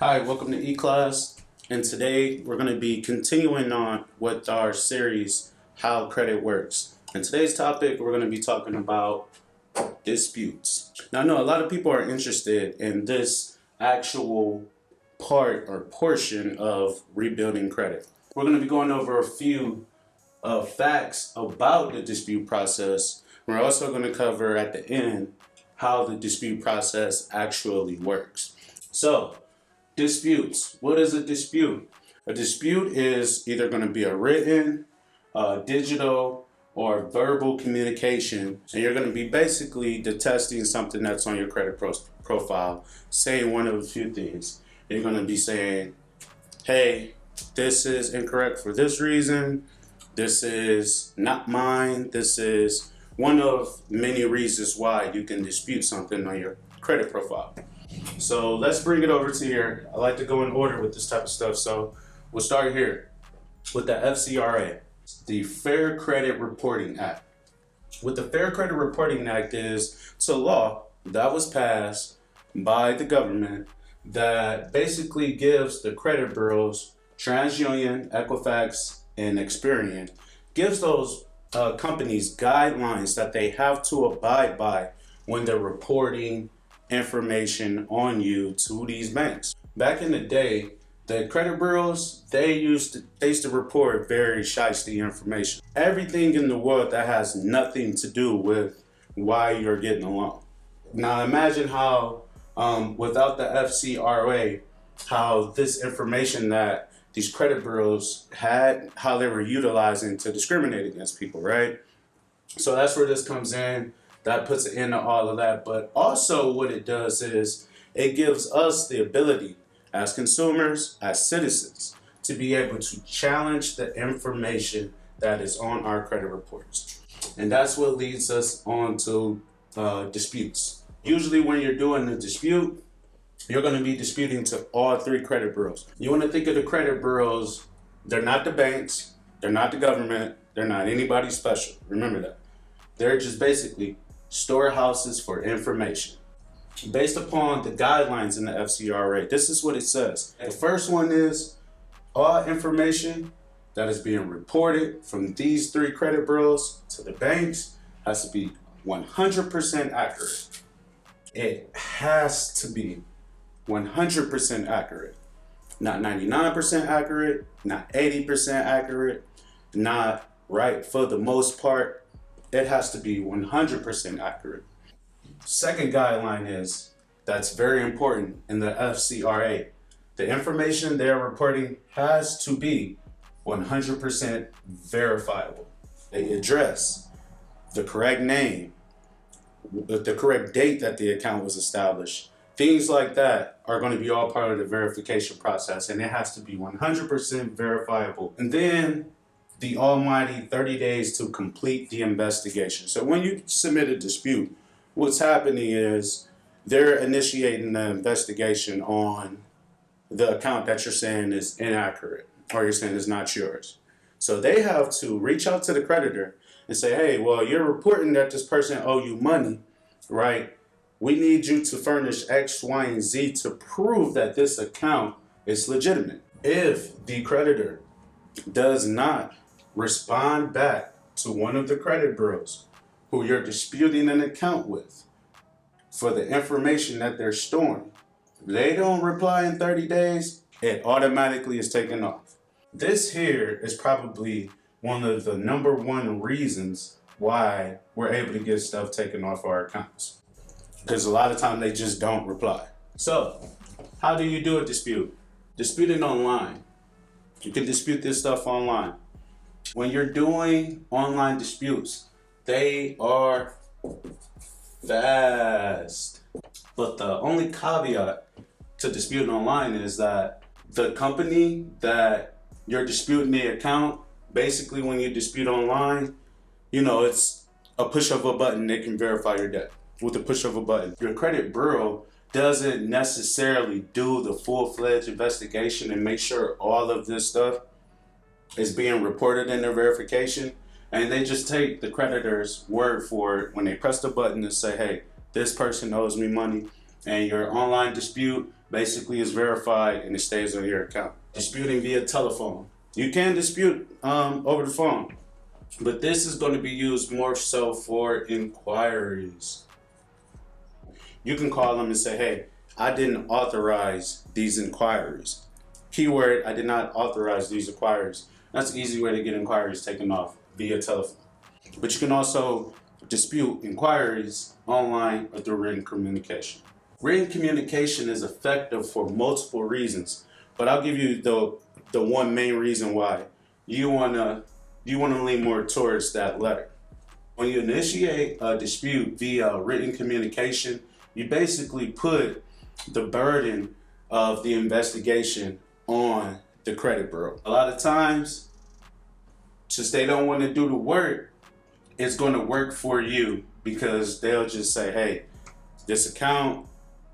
Hi, welcome to E-Class, and today we're going to be continuing on with our series, How Credit Works. In today's topic, we're going to be talking about disputes. Now, I know a lot of people are interested in this actual part or portion of rebuilding credit. We're going to be going over a few facts about the dispute process. We're also going to cover at the end how the dispute process actually works. So, disputes. What is a dispute? A dispute is either going to be a written, digital, or verbal communication, and you're going to be basically detesting something that's on your credit profile, saying one of a few things. You're going to be saying, hey, this is incorrect for this reason, this is not mine, this is one of many reasons why you can dispute something on your credit profile. So let's bring it over to here. I like to go in order with this type of stuff. So we'll start here with the FCRA, the Fair Credit Reporting Act. What the Fair Credit Reporting Act is, it's a law that was passed by the government that basically gives the credit bureaus, TransUnion, Equifax, and Experian, gives those companies guidelines that they have to abide by when they're reporting information on you to these banks. Back in the day, the credit bureaus, they used to report very shiesty information. Everything in the world that has nothing to do with why you're getting a loan. Now imagine how, without the FCRA, how this information that these credit bureaus had, how they were utilizing to discriminate against people, right? So that's where this comes in. That puts an end to all of that. But also what it does is it gives us the ability as consumers, as citizens, to be able to challenge the information that is on our credit reports. And that's what leads us on to disputes. Usually when you're doing a dispute, you're going to be disputing to all three credit bureaus. You want to think of the credit bureaus, they're not the banks, they're not the government, they're not anybody special. Remember that. They're just basically storehouses for information. Based upon the guidelines in the FCRA, this is what it says. The first one is all information that is being reported from these three credit bureaus to the banks has to be 100% accurate. It has to be 100% accurate. Not 99% accurate, not 80% accurate, not right for the most part. It has to be 100% accurate. Second guideline is, that's very important in the FCRA. The information they're reporting has to be 100% verifiable. They address the correct name, the correct date that the account was established. Things like that are going to be all part of the verification process, and it has to be 100% verifiable. And then the almighty 30 days to complete the investigation. So when you submit a dispute, what's happening is they're initiating the investigation on the account that you're saying is inaccurate or you're saying is not yours. So they have to reach out to the creditor and say, hey, well, you're reporting that this person owe you money, right? We need you to furnish X, Y, and Z to prove that this account is legitimate. If the creditor does not respond back to one of the credit bureaus who you're disputing an account with for the information that they're storing, if they don't reply in 30 days, it automatically is taken off. This here is probably one of the number one reasons why we're able to get stuff taken off our accounts. Because a lot of times they just don't reply. So, how do you do a dispute? Disputing online. You can dispute this stuff online. When you're doing online disputes, they are fast. But the only caveat to disputing online is that the company that you're disputing the account, basically when you dispute online, you know, it's a push of a button, they can verify your debt with a push of a button. Your credit bureau doesn't necessarily do the full-fledged investigation and make sure all of this stuff is being reported in their verification, and they just take the creditor's word for it when they press the button and say, hey, this person owes me money, and your online dispute basically is verified and it stays on your account. Disputing via telephone. You can dispute over the phone, but this is going to be used more so for inquiries. You can call them and say, hey, I didn't authorize these inquiries. Keyword, I did not authorize these inquiries. That's an easy way to get inquiries taken off via telephone. But you can also dispute inquiries online or through written communication. Written communication is effective for multiple reasons, but I'll give you the one main reason why. You wanna lean more towards that letter. When you initiate a dispute via written communication, you basically put the burden of the investigation on the credit bureau. A lot of times, since they don't want to do the work, it's going to work for you because they'll just say, hey, this account,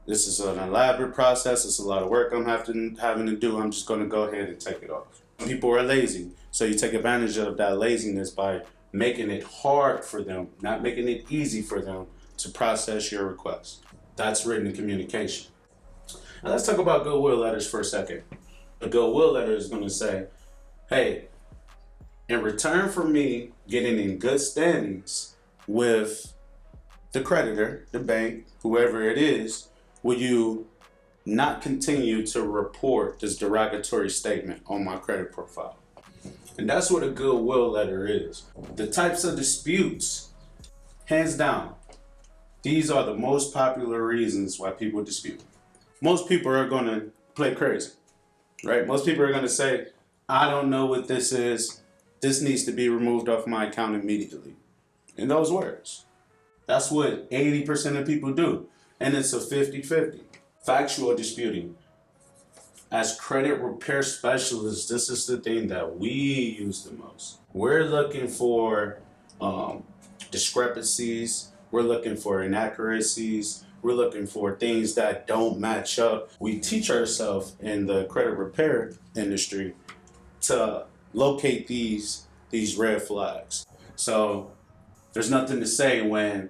this is an elaborate process, it's a lot of work I'm having to do, I'm just going to go ahead and take it off. People are lazy, so you take advantage of that laziness by making it hard for them, not making it easy for them to process your request. That's written communication. Now let's talk about goodwill letters for a second. A goodwill letter is going to say, hey, in return for me getting in good standings with the creditor, the bank, whoever it is, will you not continue to report this derogatory statement on my credit profile? And that's what a goodwill letter is. The types of disputes, hands down, these are the most popular reasons why people dispute. Most people are going to play crazy, right? Most people are going to say, I don't know what this is. This needs to be removed off my account immediately. In those words. That's what 80% of people do. And it's a 50-50. Factual disputing. As credit repair specialists, this is the thing that we use the most. We're looking for discrepancies. We're looking for inaccuracies. We're looking for things that don't match up. We teach ourselves in the credit repair industry to locate these red flags. So there's nothing to say when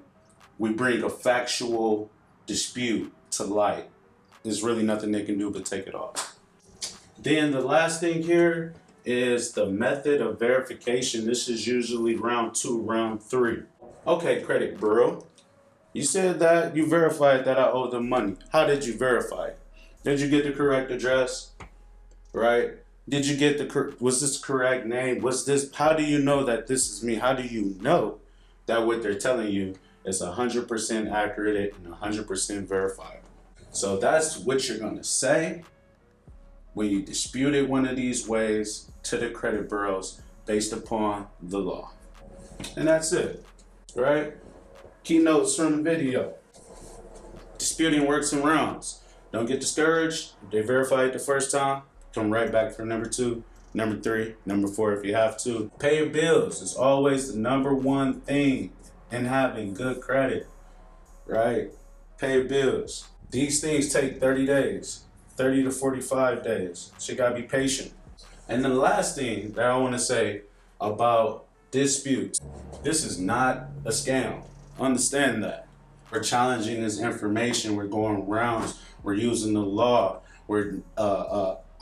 we bring a factual dispute to light. There's really nothing they can do but take it off. Then the last thing here is the method of verification. This is usually round 2, round 3. Okay, credit bureau. You said that you verified that I owe them money. How did you verify it? Did you get the correct address? Right? Did you get was this the correct name? How do you know that this is me? How do you know that what they're telling you is 100% accurate and 100% verifiable? So that's what you're gonna say when you dispute it one of these ways to the credit bureaus based upon the law. And that's it, right? Keynotes from the video. Disputing works in rounds. Don't get discouraged. If they verify it the first time, come right back for number 2, number 3, number 4 if you have to. Pay your bills is always the number one thing in having good credit, right? Pay your bills. These things take 30 days, 30 to 45 days. So you gotta be patient. And the last thing that I wanna say about disputes, this is not a scam. Understand that. We're challenging this information, we're going rounds, we're using the law, we're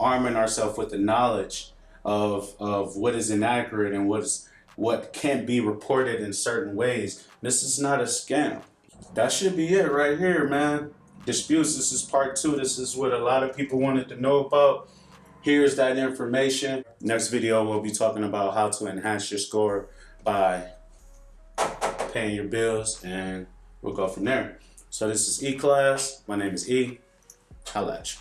arming ourselves with the knowledge of what is inaccurate and what can't be reported in certain ways. This is not a scam. That should be it right here, man. Disputes, this is part 2. This is what a lot of people wanted to know about. Here's that information. Next video, we'll be talking about how to enhance your score by paying your bills, and we'll go from there. So this is E-Class. My name is E. Holla at you.